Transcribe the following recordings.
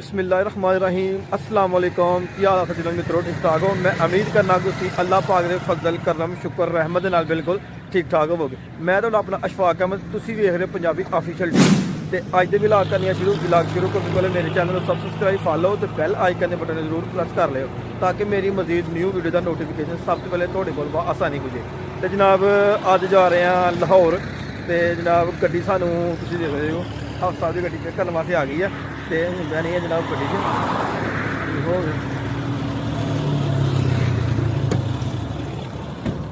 बिस्मिल्लाहिर्रहमानिर्रहीम अस्सलाम वालेकुम क्या हाल है मित्रों ठीक ठाक हो। मैं उम्मीद करना कि तुम अल्लाह पाक दे फजल करम शुक्र रहमत नाल बिल्कुल ठीक ठाक होवोगे। मैं तो अपना अशफाक अहमद तुसी वेख रहे हो पंजाबी ऑफिशियल टीवी ते अज दे विलाग करने शुरू करने पहले मेरे चैनल को सब्सक्राइब फॉलो तो बैल आइकन के बटन जरूर प्रेस कर लियो ताकि मेरी मजीद न्यू वीडियो का नोटिफिकेशन सब तो पहले थोड़े को आसानी पुजे। तो जनाब अज जा रहे हैं लाहौर तो जनाब गड्डी सानू तुसी देख रहे हो हफ्ता की गड्डी चेक करने वास्ते आ गई है तो मैं नहीं है जनाब गड्डी च हो गया।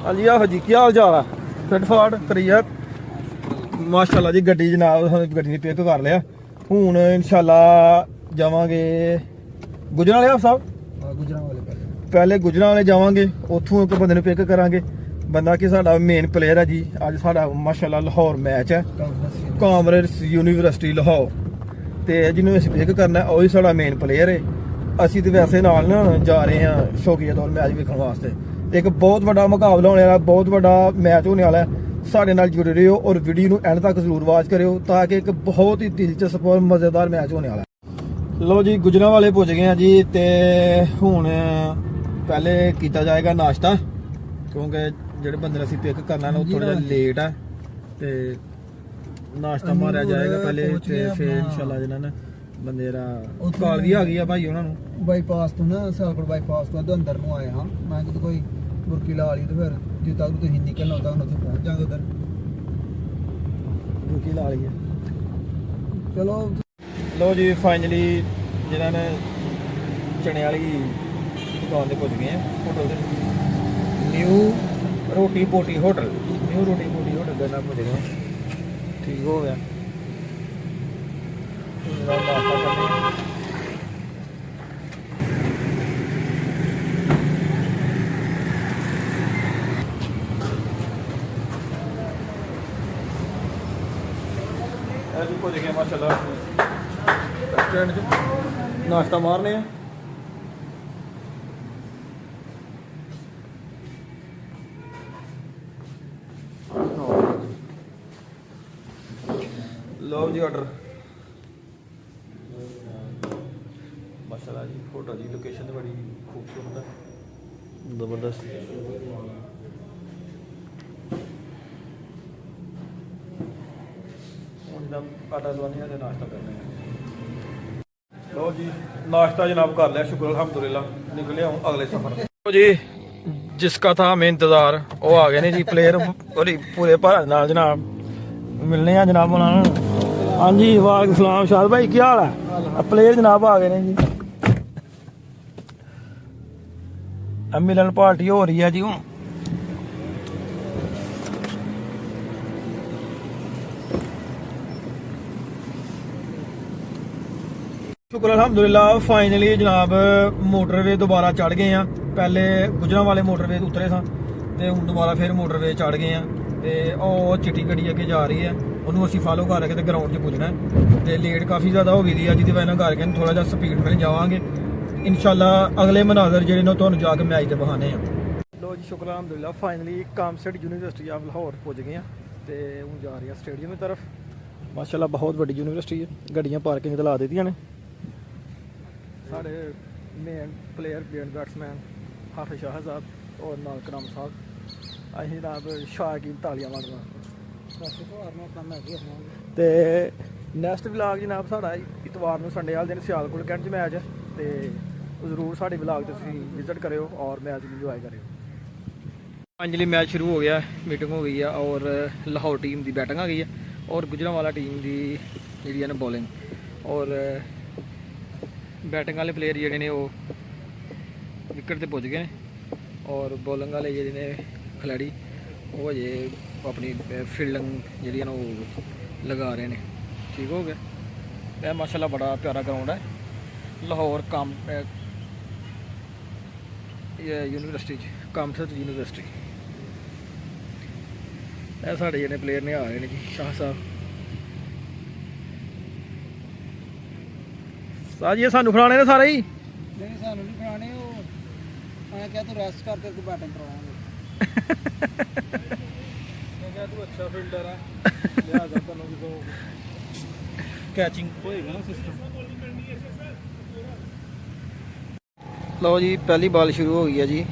हाँ जी आहो जी क्या हाल चाल है फिट फाट करिए माशाल्लाह जी गड्डी जनाब गड्डी पिक कर लिया हूँ इंशाल्लाह जावांगे गुजरावाले साहब पहले गुजरावाले जावांगे उतों एक बंदे ने पिक करांगे बंदा कि साडा मेन प्लेयर है जी अज साडा माशाल्लाह लाहौर मैच है कामरेड्स यूनिवर्सिटी लाहौर तो जिन्होंने असीं पिक करना वही साडा मेन प्लेयर है। असीं तो वैसे नाल ना जा रहे हैं शौकीया तौर मैच वेखण वास्ते। एक बहुत बड़ा मुकाबला होने वाला बहुत बड़ा मैच होने वाला है साडे नाल जुड़े रहियो और वीडियो नूं एंड तक जरूर वॉच करियो ताकि एक बहुत ही दिलचस्प और मज़ेदार मैच होने वाला है। लो जी गुजरांवाले पुज गए हैं जी तो हुण पहले किया जाएगा नाश्ता क्योंकि ਜਿਹੜੇ ਬੰਦੇ ਅਸੀਂ ਪਿਕ ਕਰਨਾ ਨਾ ਉਹ ਥੋੜਾ ਜਿਹਾ ਲੇਟ ਆ ਤੇ ਨਾਸ਼ਤਾ ਮਾਰਿਆ ਜਾਏਗਾ ਪਹਿਲੇ ਤੇ ਫਿਰ ਇਨਸ਼ਾਅੱਲਾ ਜਿਹਨਾਂ ਨੇ ਬੰਦੇ ਦਾ ਕਾਲ ਵੀ ਆ ਗਈ ਆ ਭਾਈ ਉਹਨਾਂ ਨੂੰ ਬਾਈਪਾਸ ਤੋਂ ਨਾ ਸਾਲਕੋਟ ਬਾਈਪਾਸ ਤੋਂ ਅੰਦਰ ਨੂੰ ਆਏ ਹਾਂ ਮੈਂ ਕਿਹਾ ਕੋਈ ਬੁਰਕੀ ਲਾ ਲਈ ਤੇ ਫਿਰ ਜਿੱਦ ਤੱਕ ਤੁਸੀਂ ਨਿਕਲਣਾ ਹੁੰਦਾ ਹੁਣ ਉੱਥੇ ਪਹੁੰਚ ਜਾਗੇ ਉਧਰ ਬੁਰਕੀ ਲਾ ਲਈ ਚਲੋ ਲੋ ਜੀ ਫਾਈਨਲੀ ਜਿਹਨਾਂ ਨੇ ਚਣੇ ਵਾਲੀ ਦੁਕਾਨ ਤੇ ਪਹੁੰਚ ਗਏ ਆ ਹੋਟਲ ਦੇ न्यू रोटी पोटी होटल न्यू रोटी पोटी होटल का नाम मुझे ठीक हो गया। नाश्ता करने पहुंच गए माशाल्लाह रेस्टोरेंट नाश्ता मारने हैं। लो जी ऑर्डर माशाल्लाह जी होटल की लोकेशन तो बड़ी खूबसूरत है जबरदस्त। आटा दवानी है नाश्ता करने लो जी नाश्ता जनाब कर लिया शुक्र अल्हम्दुलिल्लाह निकले हूँ अगले सफर जी जिसका था हमें इंतजार वो आ गए ने जी प्लेयर पूरे भारत नाल जनाब मिलने हैं जनाब उन्होंने। हाँ जी वालेकुम सलाम शाद भाई क्या हाल है प्लेयर जनाब आ गए ने जी मिलन पार्टी हो रही है जी हूँ शुक्र अल्हम्दुलिल्लाह फाइनली जनाब मोटरवे दोबारा चढ़ गए हैं। पहले गुजरांवाले मोटरवे उतरे सा तो हूँ दोबारा फिर मोटरवे चढ़ गए हैं तो वो चिट्टी गड्डी अगे जा रही है उन्होंने असीं फॉलो कर रहे ग्राउंड 'च पुजना है तो लेट काफ़ी ज़्यादा हो गई है जिसकी वजह करके थोड़ा जिहा स्पीड में जावांगे इंशाल्लाह अगले मनाजर जो तुहानूं जाके मैच के बहाने हैं। लो जी शुक्र अल्हम्दुलिल्लाह finally Kamshet university of Lahore पुज गए हैं तो हूँ जा रही है स्टेडियम की तरफ। माशाल्लाह बहुत बड़ी यूनिवर्सिटी है गड्डियां पार्किंग ते ला दित्तियां ने। साढ़े मेन प्लेयर मेन बैट्समैन हाफिज शाह साहब और नाल कराम साहब असीं जनाब शाकीन तालियां मारना ते नैक्सट व्लॉग जनाब साढ़ा इतवार नूं संडे वाले दिन सियालकोट कैंट च मैच है तो जरूर साढ़े व्लॉग तुसीं विजिट करियो और मैच इंजॉय करियो। फाइनली मैच शुरू हो गया मीटिंग हो गई है और लाहौर टीम की बैटिंग आ गई है और गुजरांवाला टीम की जी ने बॉलिंग और बैटिंग वाले प्लेयर जोड़े ने वो विकेट पर पुज गए और बॉलिंग वाले जोड़े ने खिलाड़ी वो अजे अपनी फील्डिंग जी लगा रहे हैं ठीक हो गया। यह माशाल्लाह बड़ा प्यारा ग्राउंड है लाहौर काम यूनिवर्सिटी कामसेट यूनिवर्सिटी। यह साढ़े जिन्हें प्लेयर ने आ रहे हैं जी शाह साहब साजी ये सानू खिलाने ने सारे ही नहीं सानू नहीं खिलाने वो मैं क्या तू रेस्ट करके तू बैटिंग करवाएंगे मैं क्या तू अच्छा फील्डर है लिहाजा तैनूं कैचिंग होएगा ना सिस्टम ਲਓ ਜੀ ਪਹਿਲੀ ਬਾਲ ਸ਼ੁਰੂ ਹੋ ਗਈ ਹੈ ਜੀ।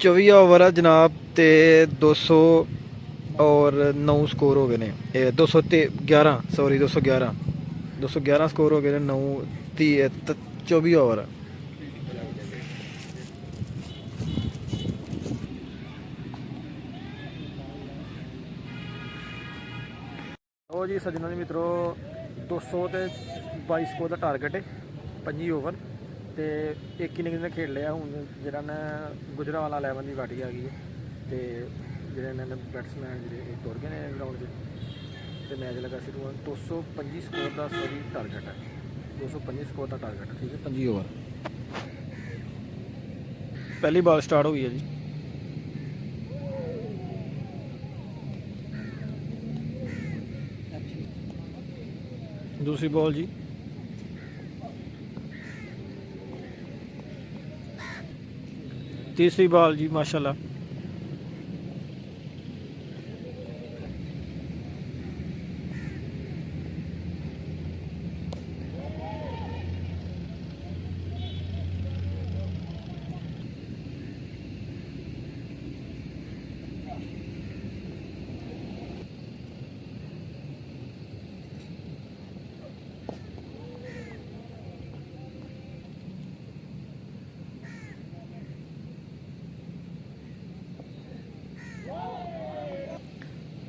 चौबी ओवर है जनाब ते 200 और 9 स्कोर हो गए ने 211 सॉरी 211 स्कोर हो गए ने 24 ओवर। ਉਹ ਜੀ ਸੱਜਣਾਂ ਦੇ ਮਿੱਤਰੋ 200 ਤੇ 22 ਸਕੋਰ ਦਾ ਟਾਰਗੇਟ ਹੈ 25 ਓਵਰ ਤੇ ਇੱਕ ਇਨਿੰਗ ਨੇ ਖੇਡ ਲਿਆ। ਹੁਣ ਜਿਹੜਾ ਨਾ ਗੁਜਰਾਂਵਾਲਾ 11 ਦੀ ਵਾਟੀ ਆ ਗਈ ਹੈ ਤੇ ਜਿਹੜੇ ਇਹਨਾਂ ਦੇ ਬੈਟਸਮੈਨ ਜਿਹੜੇ ਤੁਰ ਗਏ ਨੇ ਗਰਾਊਂਡ 'ਚ ਤੇ ਮੈਚ ਲੱਗਾ ਸ਼ੁਰੂ ਹੋਣ 225 ਸਕੋਰ ਦਾ ਸੌਰੀ ਟਾਰਗੇਟ ਹੈ 225 ਸਕੋਰ ਦਾ ਟਾਰਗੇਟ ਹੈ ਠੀਕ ਹੈ 25 ਓਵਰ। ਪਹਿਲੀ ਬਾਲ ਸਟਾਰਟ ਹੋ ਗਈ ਹੈ ਜੀ। दूसरी बॉल जी तीसरी बॉल जी माशाल्लाह।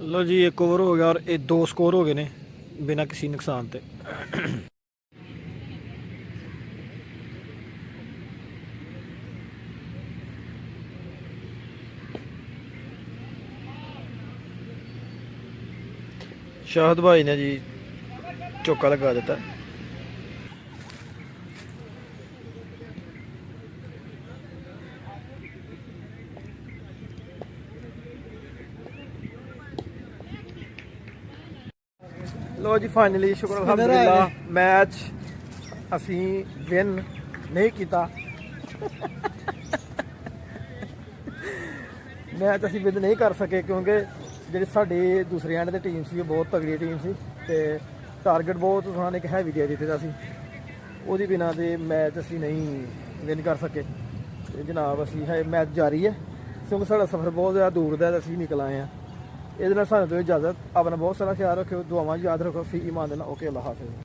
लो जी एक ओवर हो गया और ये 2 स्कोर हो गए ने बिना किसी नुकसान ते। शाहद भाई ने जी चौका लगा देता। लो जी फाइनली शुक्र अल्हम्दुलिल्लाह मैच असी विन नहीं किया। मैच असी विन नहीं कर सके क्योंकि जी साड़ी दूसरी एंड की टीम सी बहुत तगड़ी टीम सी ते टारगेट बहुत उन्होंने एक हैवी दे दिता सी वो बिना दे मैच असी नहीं विन कर सके। जनाब असी है मैच जारी है क्योंकि साड़ा सफ़र बहुत ज़्यादा दूर का असी निकल आए हैं। ये सानू तो इजाज़त अपना बहुत सारा ख्याल रखो दुआवां याद रखो फी ईमान देना ओके अल्लाह हाफिज़।